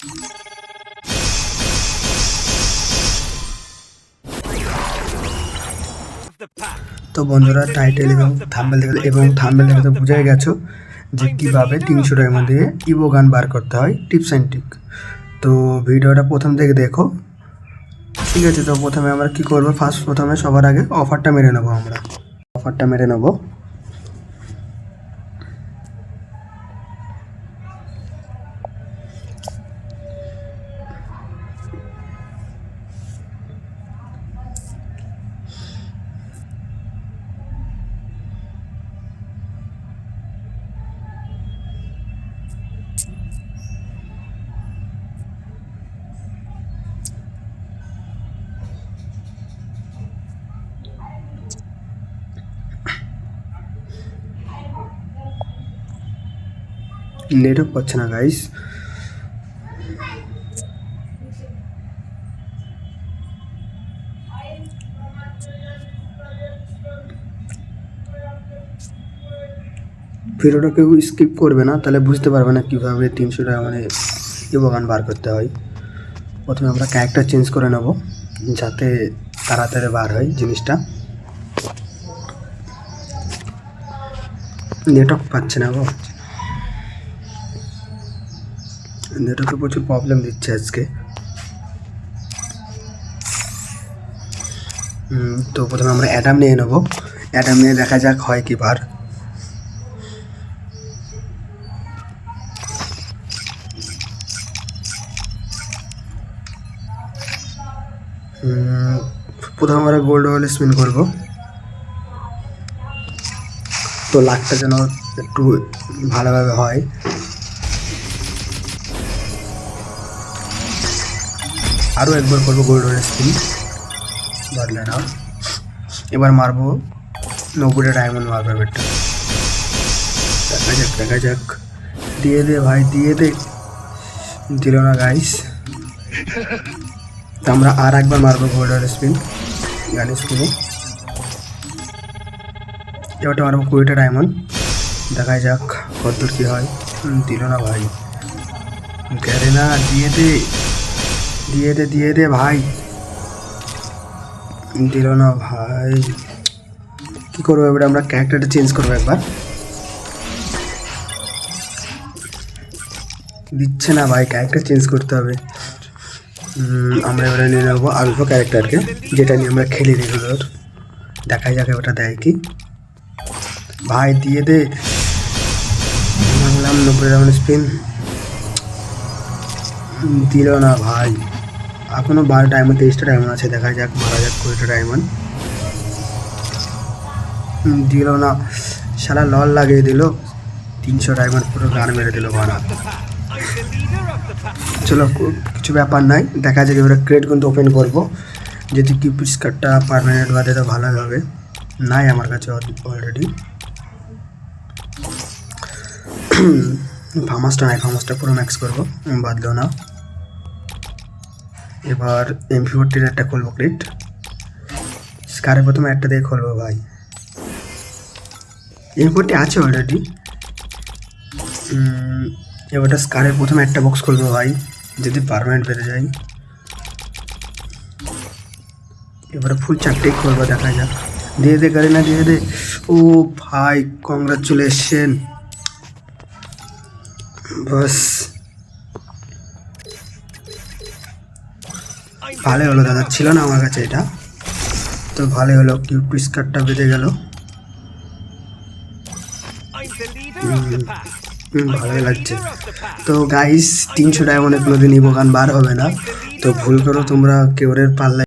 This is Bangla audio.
তো বন্ধুরা, টাইটেল এবং থাম্বনেল দেখে তো বুঝাই গেছো যে কীভাবে 300 ডায়মন্ড দিয়ে ইভো গান বার করতে হয়, টিপস অ্যান্ড ট্রিক। তো ভিডিওটা প্রথম থেকে দেখো, ঠিক আছে? তো প্রথমে আমরা কি করব, প্রথমে সবার আগে অফারটা মেরে নেবো। আমরা অফারটা মেরে নেবো। নেটওয়ার্ক পাচ্ছে না গাইস। ভিডিওটা কেউ স্কিপ করবে না, তাহলে বুঝতে পারবে না কীভাবে 300 টাকা মানে ইভো গান বার করতে হয়। প্রথমে আমরা ক্যারেক্টার চেঞ্জ করে নেব যাতে তাড়াতাড়ি বার হয় জিনিসটা। নেটওয়ার্ক পাচ্ছে না গো, নেটওয়ার্কে প্রচুর প্রবলেম দিচ্ছে আজকে। তো প্রথমে আমরা অ্যাডাম নিয়ে নেব। অ্যাডাম নিয়ে দেখা যাক হয় কি বার। প্রথমে আমরা গোল্ড ওয়াল স্পিন করব, তো লাখটা যেন একটু ভালোভাবে হয়। আরও একবার করবো গোল্ড ওয়াল স্পিন, বাদলে না। এবার মারবো 90টা ডায়মন্ড মারবো এবারটা। দেখা যাক। দিয়ে দে ভাই, দিয়ে দে। দিল না গাইস। তো আমরা আর একবার মারবো গোল্ড ওয়াল স্পিন, গান স্পিনে। এবারটা মারবো 20টা ডায়মন্ড। দেখা যাক কতদূর কী হয়। দিল না ভাই, গেলে না। দিয়ে দে, দিয়ে দে, দিয়ে দে ভাই। দিল না ভাই, কী করবো এবারে? আমরা ক্যারেক্টারটা চেঞ্জ করবো একবার। দিচ্ছে না ভাই, ক্যারেক্টার চেঞ্জ করতে হবে। আমরা এবারে নিয়ে নেবো আলফা ক্যারেক্টারকে, যেটা নিয়ে আমরা খেলি রেগুলার। দেখা যাক ওটা দেয় কি। ভাই দিয়ে দে। মারলাম 90 ডায়মন্ড স্পিন, দিল না ভাই। এখনো 12 ডায়মন্ড, 23টা ডায়মন্ড আছে। দেখা যাক, মারা যাক 20টা ডায়মন্ড। দিল না, সারা লল লাগিয়ে দিল। 300 ডায়মন্ড পুরো গান মেরে দিল বানা। চলো, কিছু ব্যাপার নাই। দেখা যাক এবারে ক্রেট কিন্তু ওপেন করবো, যদি কিউপিস কার্ডটা পারমানেন্ট বাদে তো ভালো হবে। নাই আমার কাছে অলরেডি। ফার্মাসটা নাই, ফার্মাসটা পুরো ম্যাক্স করবো, বাদলেও না। এবার MP40 একটা খুলবো ক্রেট। স্কারে প্রথমে একটা দিয়ে খুলবো ভাই। MP40 আছে অলরেডি। এবারটা স্কারের প্রথমে একটা বক্স খুলবো ভাই, যদি পারমানেন্ট পেতে যাই। এবারে ফুল 4টেই খুলবো, দেখা যাক। দিয়ে দে গাড়ি না, দিয়ে দে। ও ভাই, কংগ্রাচুলেশন। বাস, ভালো হলো দাদা, ছিল না আমার কাছে এটা, তো ভালো হলো। কিউপিস কার্ডটা বেঁধে গেল, ভালোই লাগছে। তো গাইস, 300 ডায়মন্ডে কোনোদিন ইভো গান বার হবে না, তো ভুল করো তোমরা কেউরের পাল্লায়